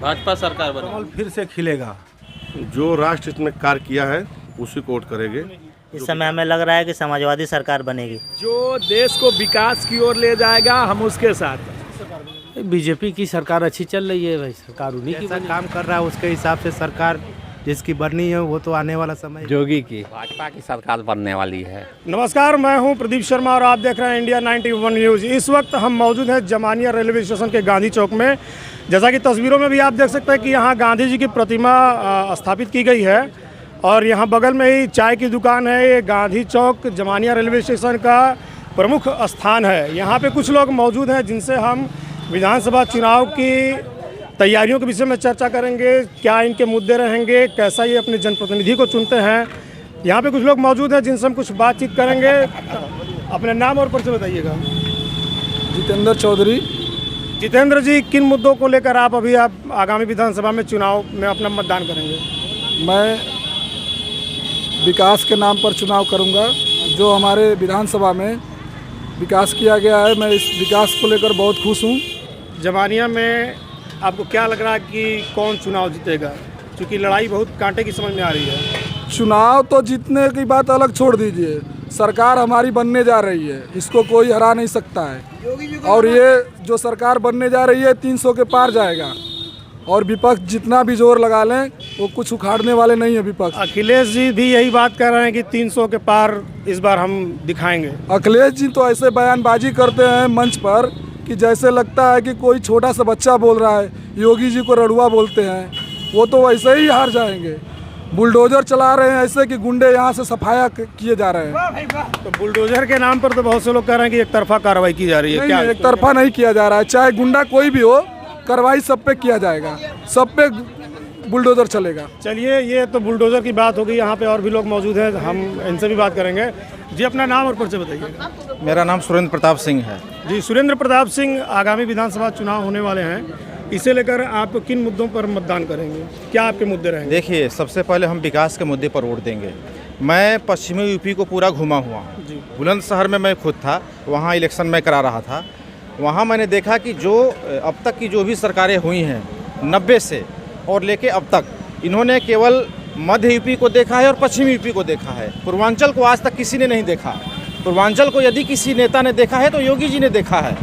भाजपा सरकार कमल बने। फिर से खिलेगा। जो राष्ट्र हित में कार्य किया है उसी को वोट करेंगे। इस समय हमें लग रहा है कि समाजवादी सरकार बनेगी। जो देश को विकास की ओर ले जाएगा हम उसके साथ। बीजेपी की सरकार अच्छी चल रही है भाई, सरकार उन्हीं की काम कर रहा है उसके हिसाब से सरकार जिसकी बननी है वो तो आने वाला समय जोगी की। भाजपा की सरकार बनने वाली है। नमस्कार, मैं हूं प्रदीप शर्मा और आप देख रहे हैं इंडिया 91 न्यूज़। इस वक्त हम मौजूद हैं जमानिया रेलवे स्टेशन के गांधी चौक में। जैसा कि तस्वीरों में भी आप देख सकते हैं कि यहाँ गांधी जी की प्रतिमा स्थापित की गई है और यहाँ बगल में ही चाय की दुकान है। ये गांधी चौक जमानिया रेलवे स्टेशन का प्रमुख स्थान है। यहाँ पे कुछ लोग मौजूद हैं जिनसे हम विधानसभा चुनाव की तैयारियों के विषय में चर्चा करेंगे। क्या इनके मुद्दे रहेंगे, कैसा ये अपने जनप्रतिनिधि को चुनते हैं। यहाँ पे कुछ लोग मौजूद हैं जिनसे हम कुछ बातचीत करेंगे। अपने नाम और परिचय बताइएगा। जितेंद्र चौधरी। जितेंद्र जी, किन मुद्दों को लेकर आप आगामी विधानसभा में चुनाव में अपना मतदान करेंगे? मैं विकास के नाम पर चुनाव करूंगा। जो हमारे विधानसभा में विकास किया गया है, मैं इस विकास को लेकर बहुत खुश हूं। जमानिया में आपको क्या लग रहा है कि कौन चुनाव जीतेगा, क्योंकि लड़ाई बहुत कांटे की समझ में आ रही है? चुनाव तो जीतने की बात अलग छोड़ दीजिए, सरकार हमारी बनने जा रही है, इसको कोई हरा नहीं सकता है। और ये जो सरकार बनने जा रही है 300 के पार जाएगा और विपक्ष जितना भी जोर लगा लें वो कुछ उखाड़ने वाले नहीं है विपक्ष। अखिलेश जी भी यही बात कर रहे हैं कि 300 के पार इस बार हम दिखाएंगे। अखिलेश जी तो ऐसे बयानबाजी करते हैं मंच पर कि जैसे लगता है कि कोई छोटा सा बच्चा बोल रहा है। योगी जी को रड़ुआ बोलते हैं, वो तो वैसे ही हार जाएंगे। बुलडोजर चला रहे हैं ऐसे कि गुंडे यहाँ से सफाया किए जा रहे हैं। तो बुलडोजर के नाम पर तो बहुत से लोग कह रहे हैं कि एक तरफा कार्रवाई की जा रही है। क्या एक तरफा नहीं किया जा रहा है, चाहे गुंडा कोई भी हो, कार्रवाई सब पे किया जाएगा, सब पे बुलडोजर चलेगा। चलिए, ये तो बुलडोजर की बात होगी। यहाँ पे और भी लोग मौजूद हैं, हम इनसे भी बात करेंगे। जी, अपना नाम और परिचय बताइए। मेरा नाम सुरेंद्र प्रताप सिंह है। जी, सुरेंद्र प्रताप सिंह, आगामी विधानसभा चुनाव होने वाले हैं, इसे लेकर आप किन मुद्दों पर मतदान करेंगे? क्या आपके मुद्दे रहेंगे? देखिए, सबसे पहले हम विकास के मुद्दे पर वोट देंगे। मैं पश्चिमी यूपी को पूरा घुमा हुआ हूँ। बुलंदशहर में मैं खुद था, वहाँ इलेक्शन में करा रहा था। वहाँ मैंने देखा कि जो अब तक की जो भी सरकारें हुई हैं 90 से और लेके अब तक, इन्होंने केवल मध्य यूपी को देखा है और पश्चिमी यूपी को देखा है। पूर्वांचल को आज तक किसी ने नहीं देखा। पूर्वांचल को यदि किसी नेता ने देखा है तो योगी जी ने देखा है।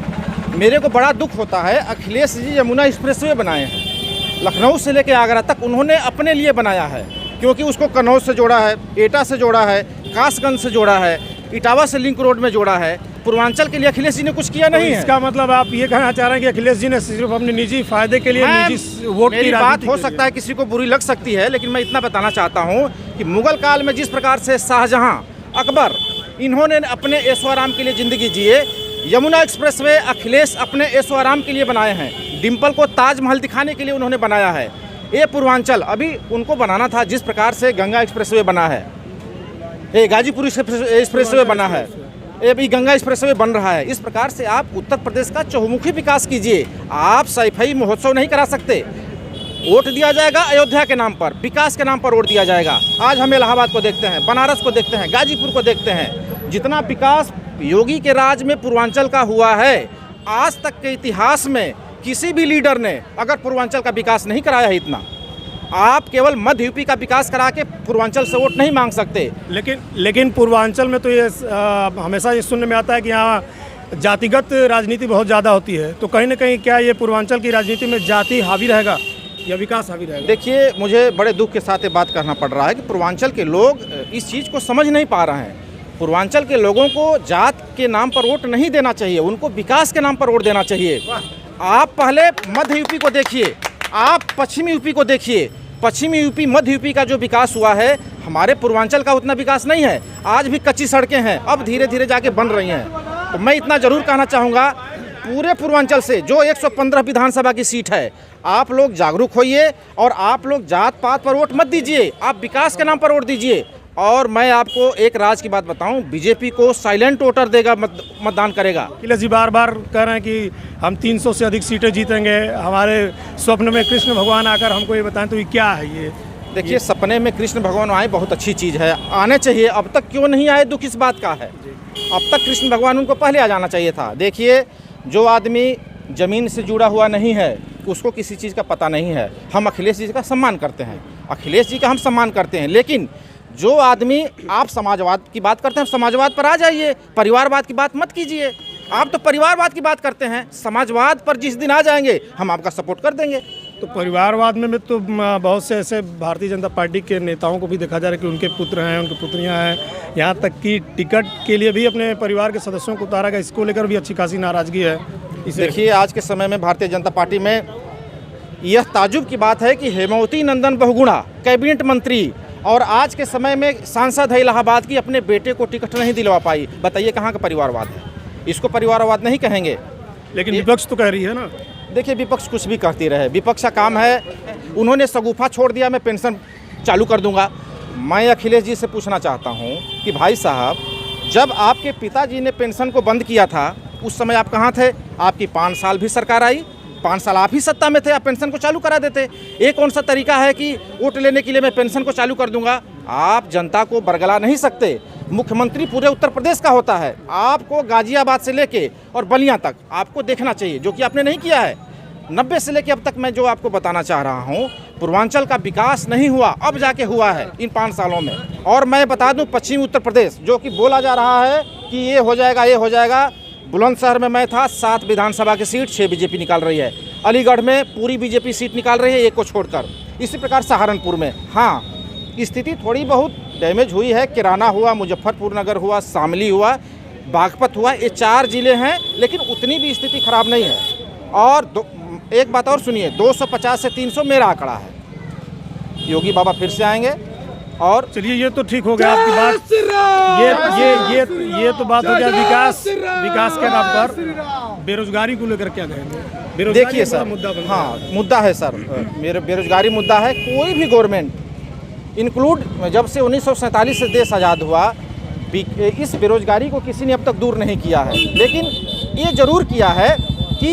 मेरे को बड़ा दुख होता है, अखिलेश जी यमुना एक्सप्रेसवे बनाए हैं, लखनऊ से लेकर आगरा तक उन्होंने अपने लिए बनाया है, क्योंकि उसको कन्नौज से जोड़ा है, एटा से जोड़ा है, कासगंज से जोड़ा है, इटावा से लिंक रोड में जोड़ा है। पूर्वांचल के लिए अखिलेश जी ने कुछ किया नहीं है। इसका मतलब आप ये कहना चाह रहे हैं कि अखिलेश जी ने सिर्फ अपने निजी फायदे के लिए निजी वोट की बात हो सकता है किसी को बुरी लग सकती है, लेकिन मैं इतना बताना चाहता हूँ कि मुगल काल में जिस प्रकार से शाहजहां, अकबर, इन्होंने अपने ऐशो आराम के लिए ज़िंदगी जिए, यमुना एक्सप्रेसवे अखिलेश अपने ऐशो आराम के लिए बनाए हैं। डिम्पल को ताजमहल दिखाने के लिए उन्होंने बनाया है। ये पूर्वांचल अभी उनको बनाना था जिस प्रकार से गंगा एक्सप्रेसवे बना है, ये गाजीपुर एक्सप्रेसवे बना है, ये भी गंगा एक्सप्रेसवे बन रहा है। इस प्रकार से आप उत्तर प्रदेश का चहुमुखी विकास कीजिए। आप सैफई महोत्सव नहीं करा सकते। वोट दिया जाएगा अयोध्या के नाम पर, विकास के नाम पर वोट दिया जाएगा। आज हम इलाहाबाद को देखते हैं, बनारस को देखते हैं, गाजीपुर को देखते हैं। जितना विकास योगी के राज में पूर्वांचल का हुआ है, आज तक के इतिहास में किसी भी लीडर ने अगर पूर्वांचल का विकास नहीं कराया है इतना। आप केवल मध्य यूपी का विकास करा के पूर्वांचल से वोट नहीं मांग सकते। लेकिन पूर्वांचल में तो ये हमेशा ये सुनने में आता है कि यहाँ जातिगत राजनीति बहुत ज़्यादा होती है। तो कहीं ना कहीं क्या ये पूर्वांचल की राजनीति में जाति हावी रहेगा या विकास हावी रहेगा? देखिए, मुझे बड़े दुख के साथ ये बात करना पड़ रहा है कि पूर्वांचल के लोग इस चीज़ को समझ नहीं पा रहे हैं। पूर्वांचल के लोगों को जात के नाम पर वोट नहीं देना चाहिए, उनको विकास के नाम पर वोट देना चाहिए। आप पहले मध्य यूपी को देखिए, आप पश्चिमी यूपी को देखिए। पश्चिमी यूपी, मध्य यूपी का जो विकास हुआ है, हमारे पूर्वांचल का उतना विकास नहीं है। आज भी कच्ची सड़कें हैं, अब धीरे धीरे जाके बन रही हैं। तो मैं इतना जरूर कहना चाहूँगा, पूरे पूर्वांचल से जो 115 विधानसभा की सीट है, आप लोग जागरूक होइए और आप लोग जात पात पर वोट मत दीजिए, आप विकास के नाम पर वोट दीजिए। और मैं आपको एक राज की बात बताऊं, बीजेपी को साइलेंट वोटर देगा, मतदान करेगा। अखिलेश जी बार बार कह रहे हैं कि हम 300 से अधिक सीटें जीतेंगे। हमारे स्वप्न में कृष्ण भगवान आकर हमको ये बताएं, तो ये क्या है ये? देखिए, सपने में कृष्ण भगवान आए बहुत अच्छी चीज़ है, आने चाहिए। अब तक क्यों नहीं आए, दुख इस बात का है। अब तक कृष्ण भगवान उनको पहले आ जाना चाहिए था। देखिए, जो आदमी ज़मीन से जुड़ा हुआ नहीं है उसको किसी चीज़ का पता नहीं है। हम अखिलेश जी का सम्मान करते हैं, अखिलेश जी का हम सम्मान करते हैं, लेकिन जो आदमी आप समाजवाद की बात करते हैं, समाजवाद पर आ जाइए, परिवारवाद की बात मत कीजिए। आप तो परिवारवाद की बात करते हैं, समाजवाद पर जिस दिन आ जाएंगे हम आपका सपोर्ट कर देंगे। तो परिवारवाद में तो बहुत से ऐसे भारतीय जनता पार्टी के नेताओं को भी देखा जा रहा है कि उनके पुत्र हैं, उनकी पुत्रियां हैं, यहाँ तक कि टिकट के लिए भी अपने परिवार के सदस्यों को उतारा गया। इसको लेकर भी अच्छी खासी नाराजगी है। इसे देखिए, आज के समय में भारतीय जनता पार्टी में यह ताजुब की बात है कि हेमावती नंदन बहुगुणा कैबिनेट मंत्री और आज के समय में सांसद है इलाहाबाद की, अपने बेटे को टिकट नहीं दिलवा पाई। बताइए कहाँ का परिवारवाद है? इसको परिवारवाद नहीं कहेंगे। लेकिन विपक्ष तो कह रही है ना। देखिए, विपक्ष कुछ भी कहती रहे, विपक्ष का काम है। उन्होंने सगुफा छोड़ दिया, मैं पेंशन चालू कर दूंगा। मैं अखिलेश जी से पूछना चाहता हूं कि भाई साहब, जब आपके पिताजी ने पेंशन को बंद किया था उस समय आप कहां थे? आपकी 5 साल भी सरकार आई, 5 साल आप ही सत्ता में थे, आप पेंशन को चालू करा देते। ये कौन सा तरीका है कि वोट लेने के लिए मैं पेंशन को चालू कर दूंगा? आप जनता को बरगला नहीं सकते। मुख्यमंत्री पूरे उत्तर प्रदेश का होता है, आपको गाजियाबाद से लेके और बलिया तक आपको देखना चाहिए, जो कि आपने नहीं किया है। 90 से लेके अब तक मैं जो आपको बताना चाह रहा हूँ, पूर्वांचल का विकास नहीं हुआ, अब जाके हुआ है इन 5 सालों में। और मैं बता दूं, पश्चिमी उत्तर प्रदेश जो कि बोला जा रहा है कि ये हो जाएगा, ये हो जाएगा, बुलंदशहर में मैं था, 7 विधानसभा की सीट 6 बीजेपी निकाल रही है। अलीगढ़ में पूरी बीजेपी सीट निकाल रही है, एक को छोड़कर। इसी प्रकार सहारनपुर में हाँ स्थिति थोड़ी बहुत डैमेज हुई है। किराना हुआ, मुजफ्फरपुर नगर हुआ, शामली हुआ, बागपत हुआ, ये 4 जिले हैं, लेकिन उतनी भी स्थिति खराब नहीं है। और एक बात और सुनिए, 250 से 300 मेरा आंकड़ा है। योगी बाबा फिर से आएंगे। और चलिए, ये तो ठीक हो गया आपकी बात। ये तो बात हो गया विकास के नाम पर। बेरोजगारी को लेकर क्या कहेंगे? देखिए सर, हाँ मुद्दा है सर, मेरे बेरोजगारी मुद्दा है। कोई भी गवर्नमेंट इंक्लूड जब से 1947 से देश आज़ाद हुआ, इस बेरोजगारी को किसी ने अब तक दूर नहीं किया है। लेकिन ये ज़रूर किया है कि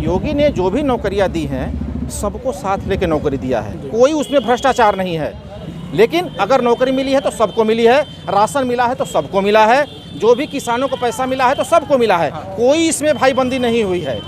योगी ने जो भी नौकरियां दी हैं सबको साथ लेके नौकरी दिया है, कोई उसमें भ्रष्टाचार नहीं है। लेकिन अगर नौकरी मिली है तो सबको मिली है, राशन मिला है तो सबको मिला है, जो भी किसानों को पैसा मिला है तो सबको मिला है, कोई इसमें भाईबंदी नहीं हुई है।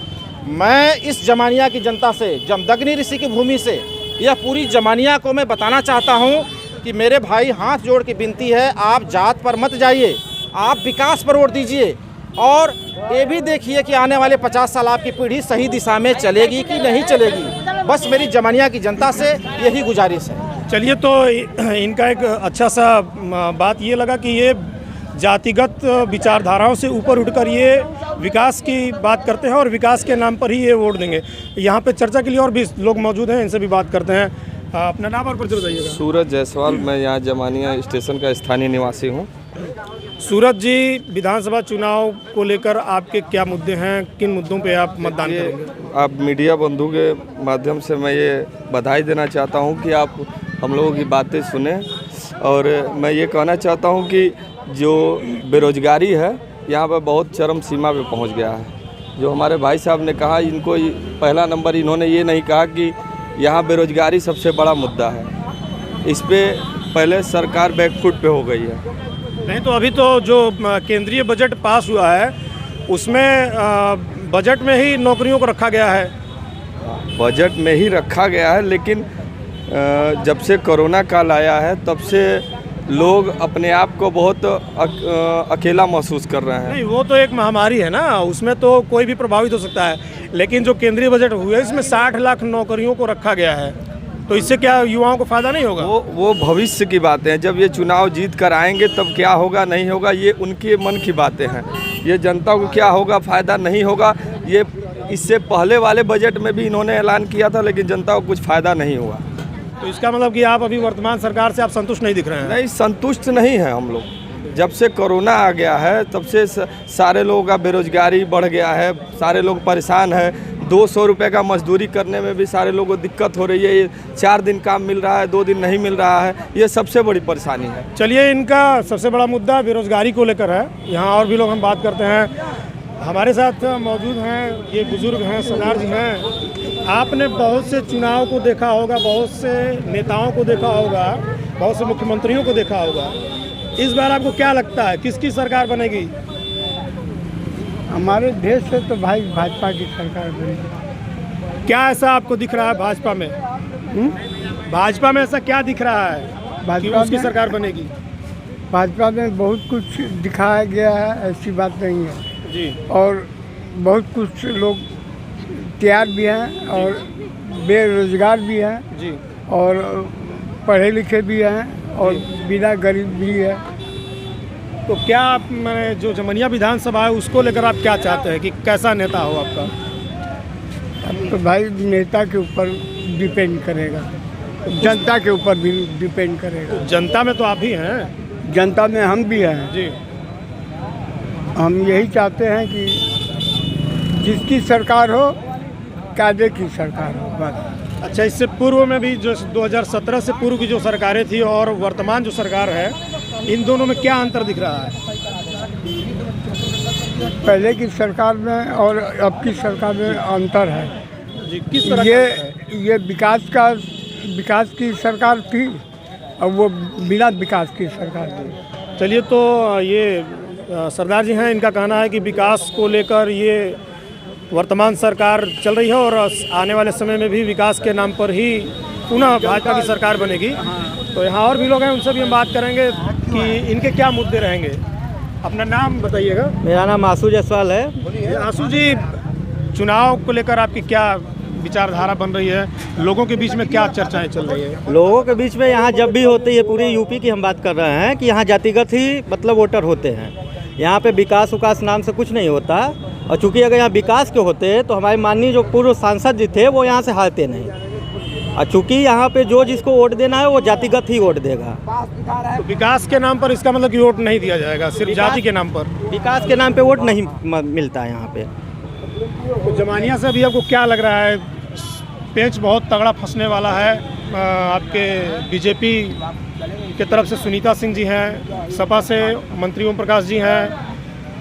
मैं इस जमानिया की जनता से, जमदग्नि ऋषि की भूमि से, यह पूरी जमानिया को मैं बताना चाहता हूँ कि मेरे भाई, हाथ जोड़ के विनती है, आप जात पर मत जाइए, आप विकास पर वोट दीजिए। और ये भी देखिए कि आने वाले 50 साल आपकी पीढ़ी सही दिशा में चलेगी कि नहीं चलेगी। बस मेरी जमानिया की जनता से यही गुजारिश है। चलिए, तो इनका एक अच्छा सा बात ये लगा कि ये जातिगत विचारधाराओं से ऊपर उठकर ये विकास की बात करते हैं और विकास के नाम पर ही ये वोट देंगे। यहाँ पे चर्चा के लिए और भी लोग मौजूद हैं, इनसे भी बात करते हैं। अपना नाम और परिचय बताइएगा। सूरज जायसवाल, मैं यहाँ जमानिया स्टेशन का स्थानीय निवासी हूँ। सूरज जी, विधानसभा चुनाव को लेकर आपके क्या मुद्दे हैं, किन मुद्दों पे आप मतदान करेंगे? आप मीडिया बंधु के माध्यम से मैं ये बधाई देना चाहता हूँ कि आप हम लोगों की बातें सुने। और मैं ये कहना चाहता हूँ कि जो बेरोजगारी है यहाँ पर बहुत चरम सीमा पे पहुँच गया है। जो हमारे भाई साहब ने कहा, इनको पहला नंबर इन्होंने ये नहीं कहा कि यहाँ बेरोजगारी सबसे बड़ा मुद्दा है। इस पे पहले सरकार बैकफुट पे हो गई है। नहीं तो अभी तो जो केंद्रीय बजट पास हुआ है उसमें बजट में ही नौकरियों को रखा गया है। बजट में ही रखा गया है, लेकिन जब से कोरोना काल आया है तब से लोग अपने आप को बहुत अकेला महसूस कर रहे हैं। नहीं, वो तो एक महामारी है ना, उसमें तो कोई भी प्रभावित हो सकता है। लेकिन जो केंद्रीय बजट हुआ है इसमें 60 लाख नौकरियों को रखा गया है, तो इससे क्या युवाओं को फायदा नहीं होगा? वो भविष्य की बातें हैं। जब ये चुनाव जीत कर आएंगे तब क्या होगा नहीं होगा, ये उनके मन की बातें हैं। ये जनता को क्या होगा, फायदा नहीं होगा, ये इससे पहले वाले बजट में भी इन्होंने ऐलान किया था, लेकिन जनता को कुछ फायदा नहीं हुआ। तो इसका मतलब कि आप अभी वर्तमान सरकार से आप संतुष्ट नहीं दिख रहे हैं? नहीं, संतुष्ट नहीं है हम लोग। जब से कोरोना आ गया है तब से सारे लोगों का बेरोजगारी बढ़ गया है, सारे लोग परेशान हैं। 200 रुपये का मजदूरी करने में भी सारे लोगों को दिक्कत हो रही है। 4 दिन काम मिल रहा है, 2 दिन नहीं मिल रहा है, ये सबसे बड़ी परेशानी है। चलिए, इनका सबसे बड़ा मुद्दा बेरोजगारी को लेकर है। यहाँ और भी लोग हम बात करते हैं। हमारे साथ मौजूद हैं, ये बुजुर्ग हैं, सरदार जी हैं। आपने बहुत से चुनाव को देखा होगा, बहुत से नेताओं को देखा होगा, बहुत से मुख्यमंत्रियों को देखा होगा। इस बार आपको क्या लगता है, किसकी सरकार बनेगी? हमारे देश से तो भाई भाजपा की सरकार बनेगी। क्या ऐसा आपको दिख रहा है भाजपा में? भाजपा में ऐसा क्या दिख रहा है कि भाजपा उसकी में सरकार बनेगी? भाजपा में बहुत कुछ दिखाया गया है, ऐसी बात नहीं है जी। और बहुत कुछ लोग तैयार भी हैं और बेरोजगार भी हैं जी। और पढ़े लिखे भी हैं और बिना गरीब भी है। तो क्या आप जो जमनिया विधानसभा है उसको लेकर आप क्या चाहते हैं कि कैसा नेता हो आपका? अब तो भाई नेता के ऊपर डिपेंड करेगा, जनता के ऊपर भी डिपेंड करेगा। जनता में तो आप ही हैं। जनता में हम भी हैं। जी। हम यही चाहते हैं कि जिसकी सरकार हो, कायदे की सरकार हो, बस। अच्छा, इससे पूर्व में भी जो 2017 से पूर्व की जो सरकारें थी और वर्तमान जो सरकार है, इन दोनों में क्या अंतर दिख रहा है? पहले की सरकार में और अब की सरकार में अंतर है। जी, किस तरह का? ये विकास की सरकार थी और वो बिना विकास की सरकार थी। चलिए, तो ये सरदार जी हैं, इनका कहना है कि विकास को लेकर ये वर्तमान सरकार चल रही है और आने वाले समय में भी विकास के नाम पर ही पुनः भाजपा की सरकार बनेगी। तो यहाँ और भी लोग हैं, उनसे भी हम बात करेंगे कि इनके क्या मुद्दे रहेंगे। अपना नाम बताइएगा। मेरा नाम आशु जायसवाल है। आशु जी, चुनाव को लेकर आपकी क्या विचारधारा बन रही है? लोगों के बीच में क्या चर्चाएं चल रही है? लोगों के बीच में यहाँ जब भी होती है, पूरी यूपी की हम बात कर रहे हैं कि यहाँ जातिगत ही मतलब वोटर होते हैं। यहाँ पे विकास नाम से कुछ नहीं होता। और चूँकि अगर यहाँ विकास के होते तो हमारे माननीय जो पूर्व सांसद जी थे वो यहाँ से हारते नहीं। और चूँकि यहाँ पे जो जिसको वोट देना है वो जातिगत ही वोट देगा। तो विकास के नाम पर इसका मतलब कि वोट नहीं दिया जाएगा, सिर्फ जाति के नाम पर? विकास के नाम पे वोट नहीं मिलता है यहाँ पे। तो जमानिया से अभी आपको क्या लग रहा है? पेंच बहुत तगड़ा फंसने वाला है। आपके बीजेपी की तरफ से सुनीता सिंह जी हैं, सपा से मंत्री ओम प्रकाश जी हैं,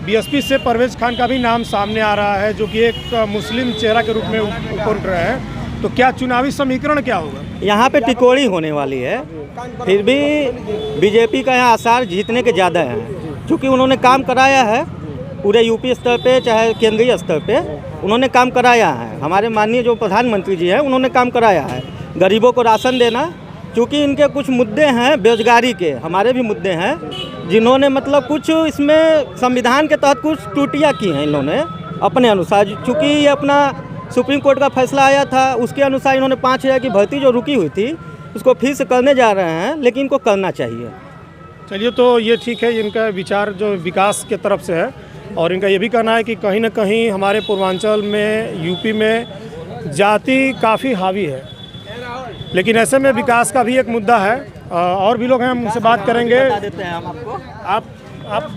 बीएसपी से परवेज खान का भी नाम सामने आ रहा है, जो कि एक मुस्लिम चेहरा के रूप में ऊपर उठ रहा है। तो क्या चुनावी समीकरण क्या होगा? यहाँ पे टिकोड़ी होने वाली है। फिर भी बीजेपी का यहाँ आसार जीतने के ज़्यादा हैं, क्योंकि उन्होंने काम कराया है पूरे यूपी स्तर पे चाहे केंद्रीय स्तर पे उन्होंने काम कराया है। हमारे माननीय जो प्रधानमंत्री जी हैं उन्होंने काम कराया है। गरीबों को राशन देना, क्योंकि इनके कुछ मुद्दे हैं बेरोजगारी के, हमारे भी मुद्दे हैं, जिन्होंने मतलब कुछ इसमें संविधान के तहत कुछ त्रुटियाँ की हैं इन्होंने अपने अनुसार। चूँकि ये अपना सुप्रीम कोर्ट का फैसला आया था, उसके अनुसार इन्होंने 5000 की भर्ती जो रुकी हुई थी उसको फिर से करने जा रहे हैं, लेकिन इनको करना चाहिए। चलिए, तो ये ठीक है, इनका विचार जो विकास के तरफ से है। और इनका ये भी कहना है कि कहीं ना कहीं हमारे पूर्वांचल में, यूपी में जाति काफ़ी हावी है, लेकिन ऐसे में विकास का भी एक मुद्दा है। और भी लोग हैं, हम उनसे बात करेंगे। आप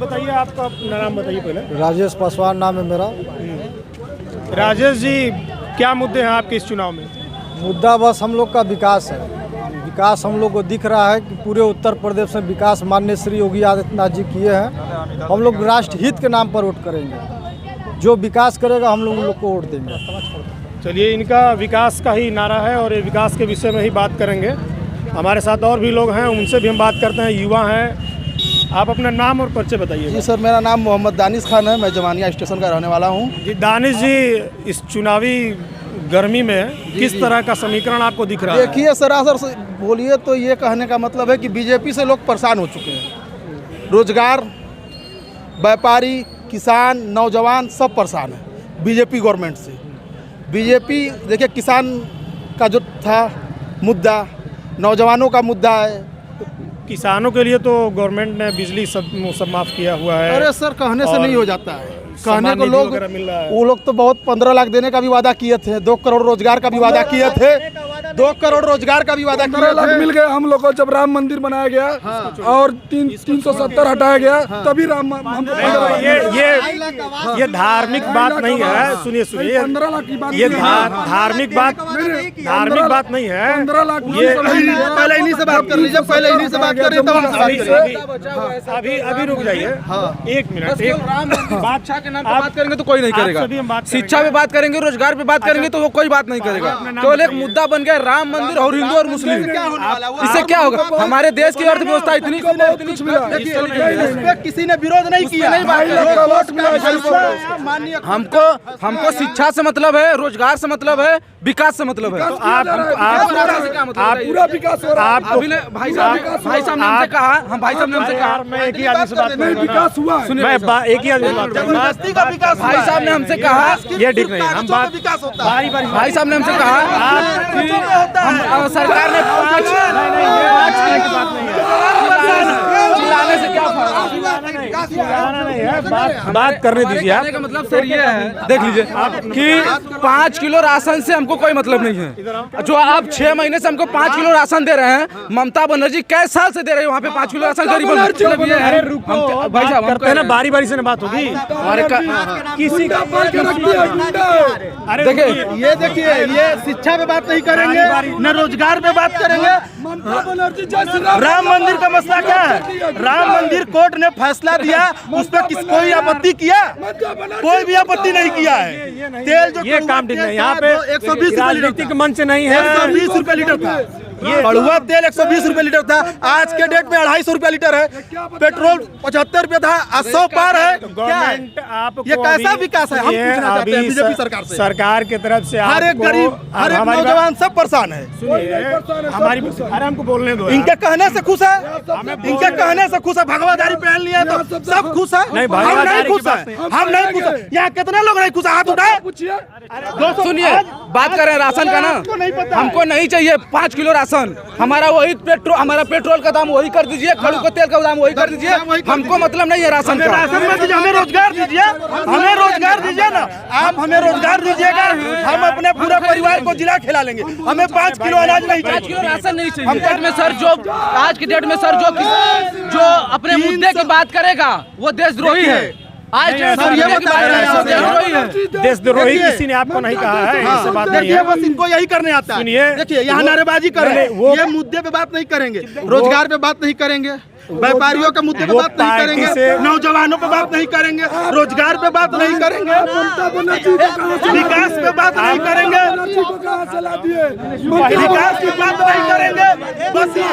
बताइए, आपका नाम बताइए पहले। राजेश पासवान नाम है मेरा। राजेश जी, क्या मुद्दे हैं आपके इस चुनाव में? मुद्दा बस हम लोग का विकास है। विकास हम लोग को दिख रहा है कि पूरे उत्तर प्रदेश में विकास माननीय श्री योगी आदित्यनाथ जी किए हैं। हम लोग राष्ट्र हित के नाम पर वोट करेंगे, जो विकास करेगा हम लोग को वोट देंगे। चलिए, इनका विकास का ही नारा है और ये विकास के विषय में ही बात करेंगे। हमारे साथ और भी लोग हैं, उनसे भी हम बात करते हैं। युवा हैं, आप अपना नाम और परिचय बताइए। जी सर, मेरा नाम मोहम्मद दानिश खान है, मैं जमानिया स्टेशन का रहने वाला हूँ। जी दानिश जी, इस चुनावी गर्मी में किस तरह का समीकरण आपको दिख रहा है? देखिए, सरासर से बोलिए तो ये कहने का मतलब है कि बीजेपी से लोग परेशान हो चुके हैं। रोजगार, व्यापारी, किसान, नौजवान सब परेशान हैं बीजेपी गवर्नमेंट से। बीजेपी देखिए, किसान का जो था मुद्दा, नौजवानों का मुद्दा है। किसानों के लिए तो गवर्नमेंट ने बिजली सब माफ़ किया हुआ है। अरे सर, कहने से नहीं हो जाता है। कहने को लोग, मिल रहा है। वो लोग तो बहुत 15 लाख देने का भी वादा किए थे, 2 करोड़ रोजगार का भी वादा किए थे, 2 करोड़ रोजगार का भी वादा किए 15 लाख थे। मिल गए हम लोग को जब राम मंदिर बनाया गया। और 370 हटाया गया, तभी राम ये धार्मिक बात नहीं है। सुनिए 15 लाख की बात, ये धार्मिक बात नहीं है। 15 लाख पहले इन्हीं से बात कर लीजिए, पहले इन्हीं से बात करिए, तब हम अभी रुक जाइए। एक मिनट, बादशाह के नाम पे बात करेंगे तो कोई नहीं करेगा। शिक्षा पे बात करेंगे, रोजगार पे बात करेंगे तो वो कोई बात नहीं करेगा। केवल एक मुद्दा बन गया राम मंदिर और हिंदू और मुस्लिम, इससे क्या होगा? हमारे देश की अर्थव्यवस्था इतनी किसी ने विरोध नहीं किया। हमको शिक्षा से मतलब है, रोजगार से मतलब है, विकास से मतलब है। आप पूरा विकास हो रहा है। भाई साहब ने हमसे कहा, हम भाई साहब ने हमसे कहा, मैं एक ही आदमी से बात कर विकास हुआ है। मैं एक ही आदमी से बात कर बस्ती का विकास भाई साहब ने हमसे कहा, ये ठीक नहीं, हम बात विकास होता है। भाई साहब ने हमसे कहा कि सरकार ने 5 चिल्लाने से क्या बात करने दीजिए। आप का मतलब सर ये है, देख लीजिए कि 5 किलो राशन से हमको कोई मतलब नहीं है। जो आप 6 महीने से हमको 5 किलो राशन दे रहे हैं, ममता बनर्जी कैसे साल से दे रहे हैं वहाँ पे 5 किलो राशन गरीब भाई साहब करते हैं ना, बारी बारी से ना बात होगी। किसी का अरे देखिए, ये देखिए, ये शिक्षा पे बात नहीं करेंगे, न रोजगार पे बात करेंगे। राम मंदिर का मसला क्या है? राम मंदिर कोर्ट ने फैसला दिया, उस पर कोई आपत्ति किया? कोई भी आपत्ति नहीं किया है। तेल जो ये काम ठीक नहीं, यहाँ पे 120 राजनीतिक मंच नहीं है। 120 रुपए लीटर था ये कड़ुआ तेल, 120 रुपए लीटर था। आज के डेट में 250 रुपए लीटर है। पेट्रोल 75 रुपए था, आज 100 पार है। क्या है? ये कैसा विकास है? हम पूछना चाहते हैं बीजेपी सरकार से। सरकार की तरफ से हर एक गरीब, हर एक नौजवान सब परेशान है। हमारी अरे हमको बोलने दो। इनके कहने से खुश है, इनके कहने से खुश है। भगवादारी पहन लिया तो सब खुश है। नहीं, हम नहीं खुश है, हम नहीं खुश है। यहाँ कितने लोग नहीं खुश है? हाथ उठाए। सुनिए, बात करें राशन का ना, हमको नहीं चाहिए 5 किलो राशन। हमारा वही पेट्रोल का दाम वही कर दीजिए, खड़ू का तेल का दाम वही कर दीजिए। हमको मतलब नहीं है राशन का। राशन में दीजिए, हमें रोजगार दीजिए, हमें रोजगार दीजिए ना। आप हमें रोजगार दीजिएगा, हम अपने पूरे परिवार को जिला खिला लेंगे। हमें 5 किलो अनाज नहीं चाहिए, 5 किलो राशन नहीं चाहिए। हम डेट में सर जो आज की डेट में सर जो अपने मुद्दे की बात करेगा वो देशद्रोही है। आज देशद्रोही किसी ने आपको नहीं कहा है, इससे बात नहीं है। बस इनको यही करने आता है। सुनिए, देखिए, यहाँ नारेबाजी कर रहे हैं, ये मुद्दे पे बात नहीं करेंगे, रोजगार पे बात नहीं करेंगे, व्यापारियों के मुद्दे पे बात नहीं करेंगे, नौजवानों पे बात नहीं करेंगे, रोजगार पे बात नहीं करेंगे, विकास पे बात नहीं करेंगे, विकास की बात नहीं करेंगे। बस ये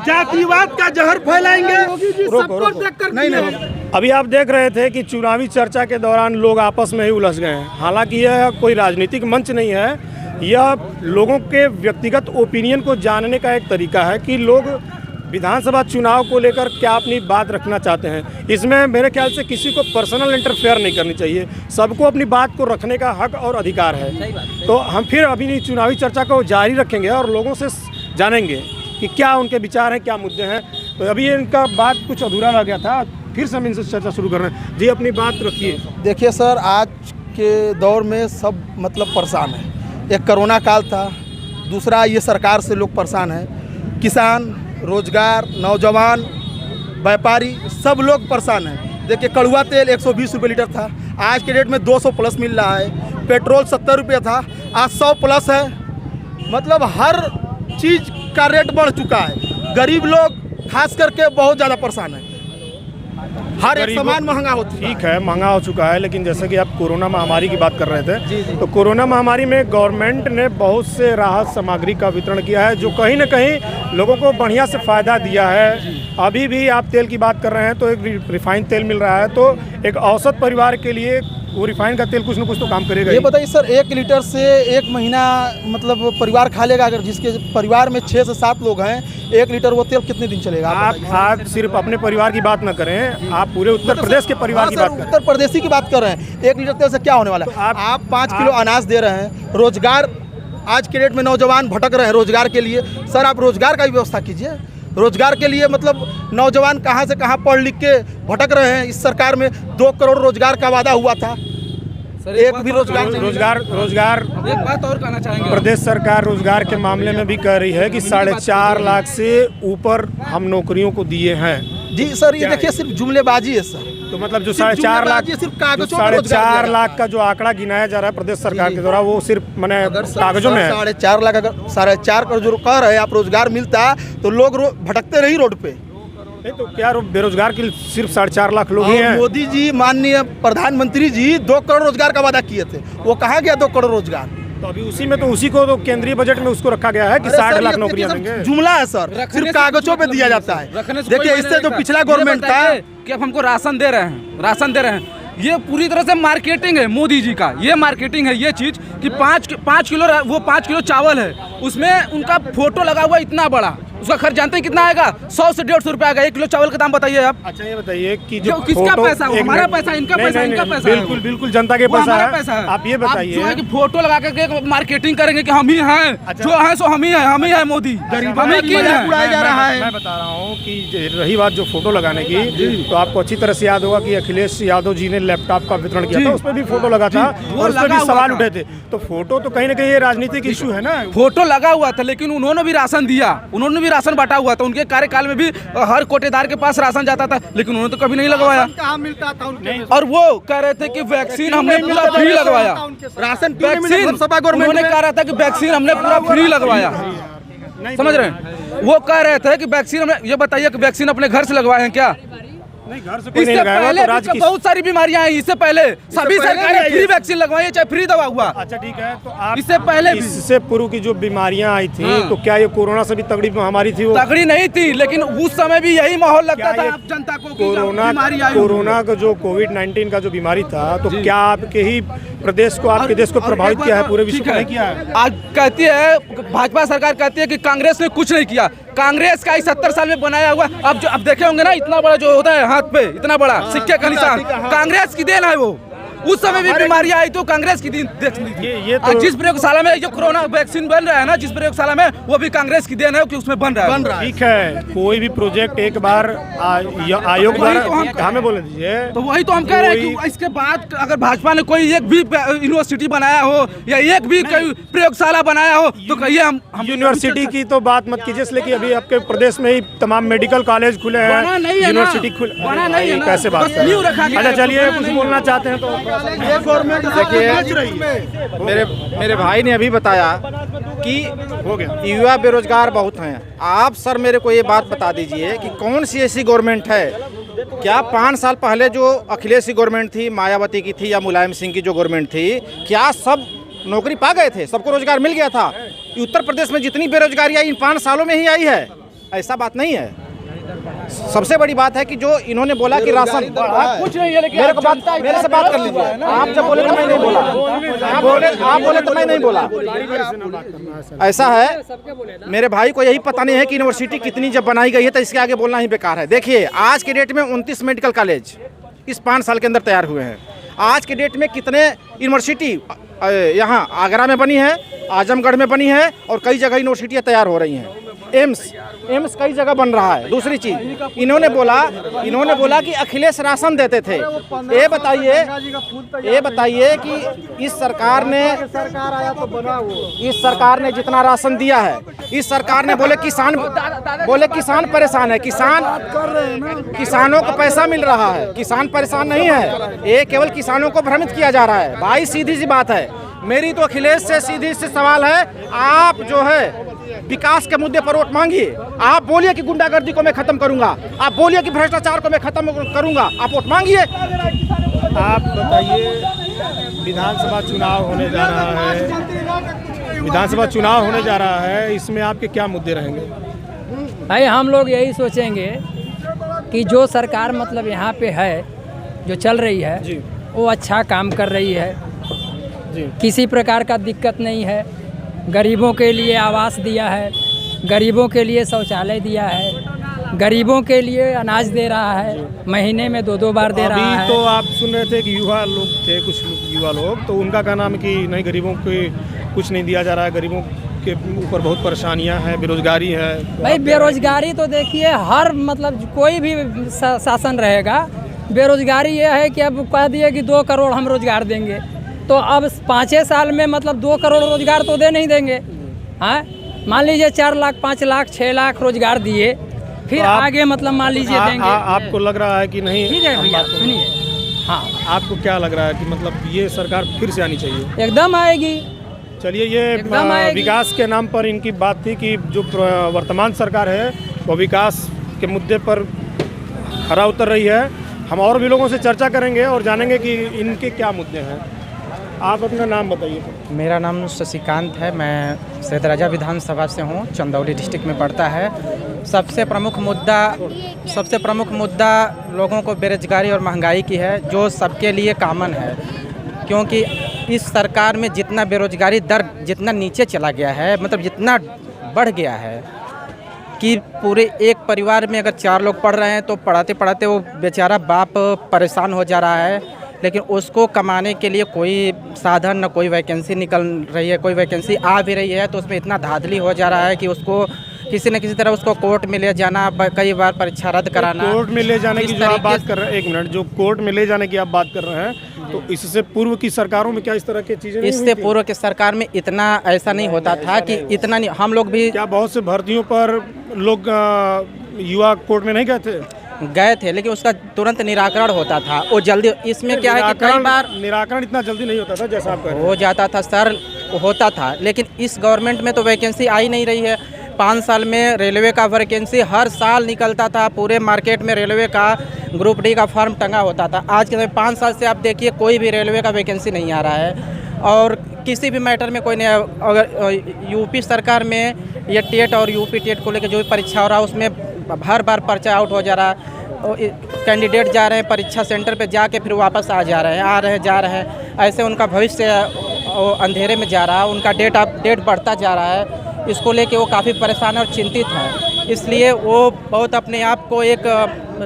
जातिवाद का जहर फैलाएंगे। नहीं, अभी आप देख रहे थे कि चुनावी चर्चा के दौरान लोग आपस में ही उलझ गए हैं। हालांकि यह कोई राजनीतिक मंच नहीं है, यह लोगों के व्यक्तिगत ओपिनियन को जानने का एक तरीका है कि लोग विधानसभा चुनाव को लेकर क्या अपनी बात रखना चाहते हैं। इसमें मेरे ख्याल से किसी को पर्सनल इंटरफेयर नहीं करनी चाहिए, सबको अपनी बात को रखने का हक और अधिकार है। तो हम फिर अभी चुनावी चर्चा को जारी रखेंगे और लोगों से जानेंगे कि क्या उनके विचार हैं, क्या मुद्दे हैं। तो अभी इनका बात कुछ अधूरा रह गया था, फिर से हम इनसे चर्चा शुरू कर रहे हैं। जी, अपनी बात रखिए। देखिए सर, आज के दौर में सब मतलब परेशान है। एक कोरोना काल था, दूसरा ये सरकार से लोग परेशान हैं। किसान, रोजगार, नौजवान, व्यापारी, सब लोग परेशान हैं। देखिए, कड़ुआ तेल 120 रुपये लीटर था, आज के डेट में 200 प्लस मिल रहा है। पेट्रोल 70 रुपये था, आज 100 प्लस है। मतलब हर चीज़ का रेट बढ़ चुका है। गरीब लोग खास करके बहुत ज़्यादा परेशान है। हर एक सामान महंगा हो चुका है। ठीक है, महंगा हो चुका है, लेकिन जैसे कि आप कोरोना महामारी की बात कर रहे थे, तो कोरोना महामारी में गवर्नमेंट ने बहुत से राहत सामग्री का वितरण किया है, जो कहीं ना कहीं लोगों को बढ़िया से फ़ायदा दिया है। अभी भी आप तेल की बात कर रहे हैं तो एक रिफाइंड तेल मिल रहा है, तो एक औसत परिवार के लिए वो रिफाइंड का तेल कुछ ना कुछ तो काम करेगा। ये बताइए सर, 1 लीटर से 1 महीना मतलब परिवार खा लेगा? अगर जिसके परिवार में 6 से 7 लोग हैं, 1 लीटर वो तेल कितने दिन चलेगा? आप सिर्फ अपने परिवार की बात ना करें, आप पूरे उत्तर प्रदेश के परिवार की बात करें। उत्तर प्रदेशी की बात कर रहे हैं। 1 लीटर तेल से क्या होने वाला है? आप 5 किलो अनाज दे रहे हैं। रोजगार, आज के डेट में नौजवान भटक रहे हैं रोजगार के लिए। सर, आप रोजगार का भी व्यवस्था कीजिए। रोजगार के लिए मतलब नौजवान कहाँ से कहाँ पढ़ लिख के भटक रहे हैं। इस सरकार में 2 करोड़ रोजगार का वादा हुआ था, एक भी रोजगार एक बात और कहना चाहेंगे, प्रदेश सरकार रोजगार के मामले में भी कह रही है कि 4.5 लाख से ऊपर हम नौकरियों को दिए हैं। जी सर, ये देखिए सिर्फ जुमलेबाजी है सर। तो मतलब जो 4.5 लाख, सिर्फ कागजों, 4.5 लाख का जो आंकड़ा गिनाया जा रहा है प्रदेश सरकार के द्वारा, वो सिर्फ मैंने कागजों में है। 4.5 लाख, अगर 4.5 करोड़ जो कह रहे हैं आप रोजगार मिलता तो लोग भटकते रही रोड पे। नहीं तो क्या बेरोजगार के सिर्फ 4.5 लाख लोग ही हैं। मोदी जी, माननीय प्रधानमंत्री जी 2 करोड़ रोजगार का वादा किए थे, वो कहाँ गया 2 करोड़ रोजगार? तो अभी उसी में तो उसी को तो केंद्रीय बजट में उसको रखा गया है कि 60 लाख नौकरियां देंगे। जुमला है सर, सिर्फ कागजों पे दिया जाता है। देखिए इससे जो पिछला गवर्नमेंट था कि अब हमको राशन दे रहे हैं, ये पूरी तरह से मार्केटिंग है मोदी जी का। ये मार्केटिंग है ये चीज कि 5 किलो चावल है, उसमें उनका फोटो लगा हुआ इतना बड़ा, उसका खर्च जानते हैं कितना आएगा? 100 से 150 रुपए आएगा 1 किलो चावल का दाम। बताइए आप। अच्छा ये बताइए कि जो किसका पैसा? हमारा पैसा, इनका पैसा, इनका पैसा। बिल्कुल बिल्कुल जनता के पैसा है। आप ये बताइए, जो है कि फोटो लगा करके मार्केटिंग करेंगे कि हम ही हैं, जो है सो हम ही है मोदी, हमें क्यों उड़ाया जा रहा है। मैं बता रहा हूँ कि रही बात जो फोटो लगाने की, तो आपको अच्छी तरह से याद होगा कि अखिलेश यादव जी ने लैपटॉप का वितरण किया था, उसमें भी फोटो लगा था और उसमें भी सवाल उठे थे। तो फोटो तो कहीं ना कहीं ये राजनीतिक इशू है ना। फोटो लगा हुआ था, लेकिन उन्होंने भी राशन दिया, उन्होंने भी राशन बांटा हुआ था। उनके कार्यकाल में भी हर कोटेदार के पास राशन जाता था, लेकिन उन्होंने तो कभी नहीं लगवाया। कहाँ मिलता था उनके? और वो कह रहे थे कि वैक्सीन हमने पूरा फ्री लगवाया। राशन उन्होंने कह रहा था कि वैक्सीन हमने पूरा फ्री लगवाया, समझ रहे हैं? वो कह रहे थे कि वैक्सीन हमने, ये बताइए कि वैक्सीन अपने घर से लगवाए हैं क्या? नहीं, घर से कोई नहीं लगाया, पहले तो राज्य की बहुत सारी बीमारियां हैं, इससे पहले सभी सरकारें फ्री वैक्सीन लगवाई, चाहे फ्री दवा हुआ। अच्छा ठीक है, तो आप इससे पहले इससे पूर्व की जो बीमारियां आई थी, तो क्या ये कोरोना से भी तगड़ी महामारी थी? वो तगड़ी नहीं थी, लेकिन उस समय भी यही माहौल लगता था आप जनता को। कोरोना का जो कोविड-19 का जो बीमारी था, तो क्या आपके ही प्रदेश को, आपके देश को प्रभावित किया है? पूरे विश्व को नहीं किया है? आज कहती है भाजपा सरकार कहती है कि कांग्रेस ने कुछ नहीं किया। कांग्रेस का 70 साल में बनाया हुआ, अब देखे होंगे ना, इतना बड़ा जो होता है हाथ पे, इतना बड़ा सिक्के का निशान, कांग्रेस की देन है वो। उस समय भी बीमारियां आई तो कांग्रेस की देख लीजिए। ये तो जिस प्रयोगशाला में जो कोरोना वैक्सीन बन रहा है ना, जिस प्रयोगशाला में, वो भी कांग्रेस की देन है कि उसमें बन रहा है। ठीक है, कोई भी प्रोजेक्ट एक बार आयोग द्वारा हमें बोले दीजिए, तो वही तो हम कह रहे हैं कि इसके बाद अगर भाजपा ने कोई एक भी यूनिवर्सिटी बनाया हो या एक भी प्रयोगशाला बनाया हो तो कहिए हम यूनिवर्सिटी की तो बात मत कीजिए, इसलिए कि अभी आपके प्रदेश में ही तमाम मेडिकल कॉलेज खुले हैं, यूनिवर्सिटी खुले, कैसे बात कर रहे हैं? अच्छा चलिए, कुछ बोलना चाहते हैं तो देखिए, मेरे भाई ने अभी बताया कि हो गया, युवा बेरोजगार बहुत हैं। आप सर मेरे को ये बात बता दीजिए कि कौन सी ऐसी गवर्नमेंट है, क्या 5 साल पहले जो अखिलेश की गवर्नमेंट थी, मायावती की थी या मुलायम सिंह की जो गवर्नमेंट थी, क्या सब नौकरी पा गए थे? सबको रोजगार मिल गया था? उत्तर प्रदेश में जितनी बेरोजगारी आई इन 5 सालों में ही आई है, ऐसा बात नहीं है। सबसे बड़ी बात है कि जो इन्होंने बोला कि राशन कुछ नहीं है, लेकिन मेरे से बात कर लीजिए। आप जब बोले तो मैं नहीं बोला, आप बोले तो मैं नहीं बोला। ऐसा है, मेरे भाई को यही पता नहीं है कि यूनिवर्सिटी कितनी जब बनाई गई है, तो इसके आगे बोलना ही बेकार है। देखिए, आज के डेट में 29 मेडिकल कॉलेज इस 5 साल के अंदर तैयार हुए हैं। आज के डेट में कितने यूनिवर्सिटी यहाँ आगरा में बनी है, आजमगढ़ में बनी है, और कई जगह यूनिवर्सिटियाँ तैयार हो रही हैं। एम्स कई जगह बन रहा है। दूसरी चीज, इन्होंने बोला कि अखिलेश राशन देते थे। ये बताइए कि इस सरकार ने जितना राशन दिया है, इस सरकार ने बोले किसान परेशान है, किसानों को पैसा मिल रहा है, किसान परेशान नहीं है, ये केवल किसानों को भ्रमित किया जा रहा है। भाई सीधी सी बात है, मेरी तो अखिलेश से सीधी सी सवाल है, आप जो है विकास के मुद्दे पर वोट मांगिए। आप बोलिए कि गुंडागर्दी को मैं खत्म करूंगा, आप बोलिए कि भ्रष्टाचार को मैं खत्म करूंगा, आप वोट मांगिए। आप बताइए, विधानसभा चुनाव होने जा रहा है, इसमें आपके क्या मुद्दे रहेंगे? भाई हम लोग यही सोचेंगे कि जो सरकार मतलब यहाँ पे है, जो चल रही है जी, वो अच्छा काम कर रही है जी, किसी प्रकार का दिक्कत नहीं है। गरीबों के लिए आवास दिया है, गरीबों के लिए शौचालय दिया है, गरीबों के लिए अनाज दे रहा है, महीने में 2-2 बार दे रहा है। अभी तो आप सुन रहे थे कि युवा लोग थे, कुछ युवा लोग, तो उनका कहना है कि नहीं, गरीबों को कुछ नहीं दिया जा रहा है, गरीबों के ऊपर बहुत परेशानियां हैं, बेरोजगारी है। भाई बेरोजगारी तो देखिए हर मतलब कोई भी शासन रहेगा, बेरोजगारी ये है कि अब कह दिए कि 2 करोड़ हम रोजगार देंगे, तो अब 5 साल में मतलब 2 करोड़ रोजगार तो दे नहीं देंगे। हाँ, मान लीजिए 4 लाख 5 लाख 6 लाख रोजगार दिए, फिर तो आगे मतलब मान लीजिए देंगे। आपको लग रहा है कि नहीं? ठीक है भैया, सुनिए, हाँ, आपको क्या लग रहा है कि मतलब ये सरकार फिर से आनी चाहिए? एकदम आएगी। चलिए, ये विकास के नाम पर इनकी बात थी कि जो वर्तमान सरकार है वो विकास के मुद्दे पर खरा उतर रही है। हम और भी लोगों से चर्चा करेंगे और जानेंगे कि इनके क्या मुद्दे हैं। आप अपना नाम बताइए। मेरा नाम शशिकांत है, मैं सैदराजा विधानसभा से हूँ, चंदौली डिस्ट्रिक्ट में पड़ता है। सबसे प्रमुख मुद्दा लोगों को बेरोजगारी और महंगाई की है, जो सबके लिए कॉमन है। क्योंकि इस सरकार में जितना बेरोजगारी दर जितना नीचे चला गया है, मतलब जितना बढ़ गया है कि पूरे एक परिवार में अगर 4 लोग पढ़ रहे हैं तो पढ़ाते पढ़ाते वो बेचारा बाप परेशान हो जा रहा है, लेकिन उसको कमाने के लिए कोई साधन न कोई वैकेंसी निकल रही है। कोई वैकेंसी आ भी रही है तो उसमें इतना धांधली हो जा रहा है कि उसको किसी न किसी तरह उसको कोर्ट में ले जाना, कई बार परीक्षा रद्द कराना। कोर्ट में ले जाने की जो आप बात कर रहे हैं, एक मिनट, जो कोर्ट में ले जाने की आप बात कर रहे हैं, तो इससे पूर्व की सरकारों में क्या इस तरह की चीज़ें नहीं हुई थी? इससे पूर्व की सरकार में इतना ऐसा नहीं होता था कि इतना नहीं। हम लोग भी क्या बहुत से भर्तियों पर लोग युवा कोर्ट में नहीं गए थे, लेकिन उसका तुरंत निराकरण होता था। वो जल्दी, इसमें क्या है कि कई बार निराकरण इतना जल्दी नहीं होता था जैसा आप कह रहे हैं। हो जाता था सर, होता था, लेकिन इस गवर्नमेंट में तो वैकेंसी आ ही नहीं रही है। 5 साल में रेलवे का वैकेंसी हर साल निकलता था, पूरे मार्केट में रेलवे का ग्रुप डी का फॉर्म टंगा होता था। आज के 5 साल से आप देखिए कोई भी रेलवे का वैकेंसी नहीं आ रहा है। और किसी भी मैटर में कोई नहीं, अगर यूपी सरकार में ये टेट और यूपी टेट को लेकर जो भी परीक्षा हो रहा है उसमें हर बार पर्चा आउट हो जा रहा है। कैंडिडेट जा रहे हैं परीक्षा सेंटर पे जाके फिर वापस आ रहे हैं, जा रहे हैं। ऐसे उनका भविष्य अंधेरे में जा रहा है, उनका डेट बढ़ता जा रहा है। इसको लेके वो काफ़ी परेशान और चिंतित हैं, इसलिए वो बहुत अपने आप को एक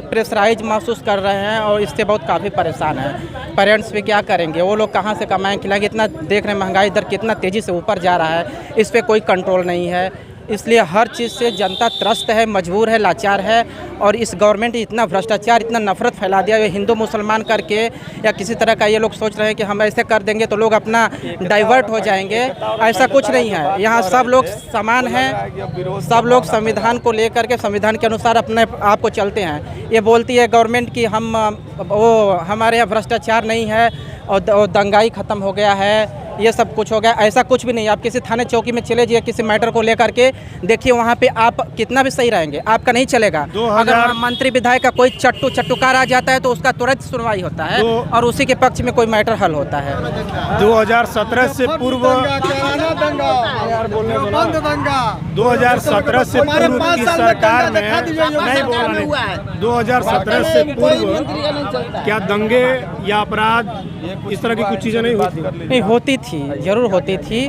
प्रेशराइज महसूस कर रहे हैं और इससे बहुत काफ़ी परेशान हैं। पेरेंट्स भी क्या करेंगे, वो लोग कहाँ से कमाएं खिलाएंगे? इतना देख रहे हैं महंगाई दर कितना तेज़ी से ऊपर जा रहा है, इस पर कोई कंट्रोल नहीं है। इसलिए हर चीज़ से जनता त्रस्त है, मजबूर है, लाचार है। और इस गवर्नमेंट इतना भ्रष्टाचार, इतना नफरत फैला दिया है हिंदू मुसलमान करके, या किसी तरह का ये लोग सोच रहे हैं कि हम ऐसे कर देंगे तो लोग अपना डाइवर्ट हो जाएंगे। ऐसा कुछ नहीं है, यहाँ सब लोग समान हैं, सब लोग संविधान को लेकर के संविधान के अनुसार अपने आप को चलते हैं। ये बोलती है गवर्नमेंट कि हमारे यहाँ भ्रष्टाचार नहीं है और दंगाई ख़त्म हो गया है, ये सब कुछ हो गया। ऐसा कुछ भी नहीं। आप किसी थाने चौकी में चले जाइए, किसी मैटर को लेकर के देखिए, वहाँ पे आप कितना भी सही रहेंगे, आपका नहीं चलेगा। अगर मंत्री विधायक का कोई चट्टूकार आ जाता है तो उसका तुरंत सुनवाई होता है और उसी के पक्ष में कोई मैटर हल होता है। 2017 से पूर्व 2017 से पूर्व की सरकार में नहीं बोलना, 2017 से पूर्व क्या दंगे या अपराध इस तरह की कुछ चीज़ें नहीं हुई थी? नहीं, होती थी, जरूर होती थी,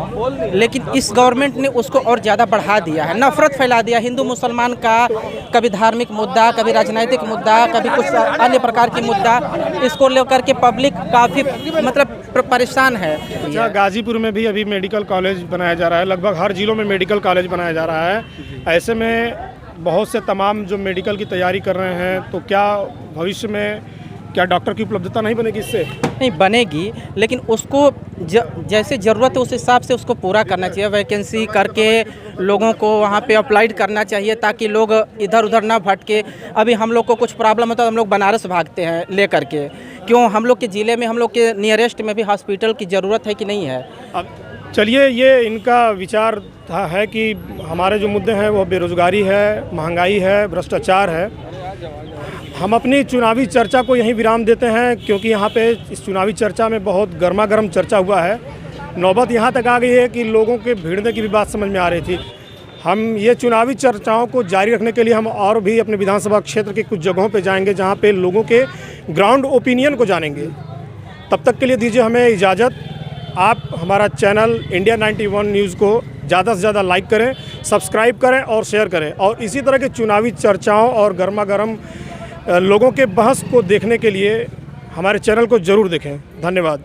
लेकिन इस गवर्नमेंट ने उसको और ज़्यादा बढ़ा दिया है, नफरत फैला दिया हिंदू मुसलमान का। कभी धार्मिक मुद्दा, कभी राजनीतिक मुद्दा, कभी कुछ अन्य प्रकार की मुद्दा, इसको लेकर के पब्लिक काफ़ी मतलब परेशान है। अच्छा, गाजीपुर में भी अभी मेडिकल कॉलेज बनाया जा रहा है, लगभग हर जिलों में मेडिकल कॉलेज बनाया जा रहा है। ऐसे में बहुत से तमाम जो मेडिकल की तैयारी कर रहे हैं, तो क्या भविष्य में क्या डॉक्टर की उपलब्धता नहीं बनेगी इससे? नहीं बनेगी, लेकिन उसको जैसे ज़रूरत है उस हिसाब से उसको पूरा करना चाहिए। वैकेंसी करके लोगों को वहाँ पे अप्लाइड करना चाहिए ताकि लोग इधर उधर ना भटके। अभी हम लोग को कुछ प्रॉब्लम होता है तो हम लोग बनारस भागते हैं ले करके, क्यों? हम लोग के ज़िले में, हम लोग के नियरेस्ट में भी हॉस्पिटल की ज़रूरत है कि नहीं है? अब चलिए, ये इनका विचार है कि हमारे जो मुद्दे हैं वो बेरोज़गारी है, महंगाई है, भ्रष्टाचार है। हम अपनी चुनावी चर्चा को यहीं विराम देते हैं, क्योंकि यहाँ पे इस चुनावी चर्चा में बहुत गर्मा गर्म चर्चा हुआ है। नौबत यहाँ तक आ गई है कि लोगों के भिड़ने की भी बात समझ में आ रही थी। हम ये चुनावी चर्चाओं को जारी रखने के लिए हम और भी अपने विधानसभा क्षेत्र के कुछ जगहों पे जाएंगे जहाँ पे लोगों के ग्राउंड ओपिनियन को जानेंगे। तब तक के लिए दीजिए हमें इजाज़त। आप हमारा चैनल इंडिया 91 न्यूज़ को ज़्यादा से ज़्यादा लाइक करें, सब्सक्राइब करें और शेयर करें, और इसी तरह के चुनावी चर्चाओं और गर्मा गर्म लोगों के बहस को देखने के लिए हमारे चैनल को ज़रूर देखें। धन्यवाद।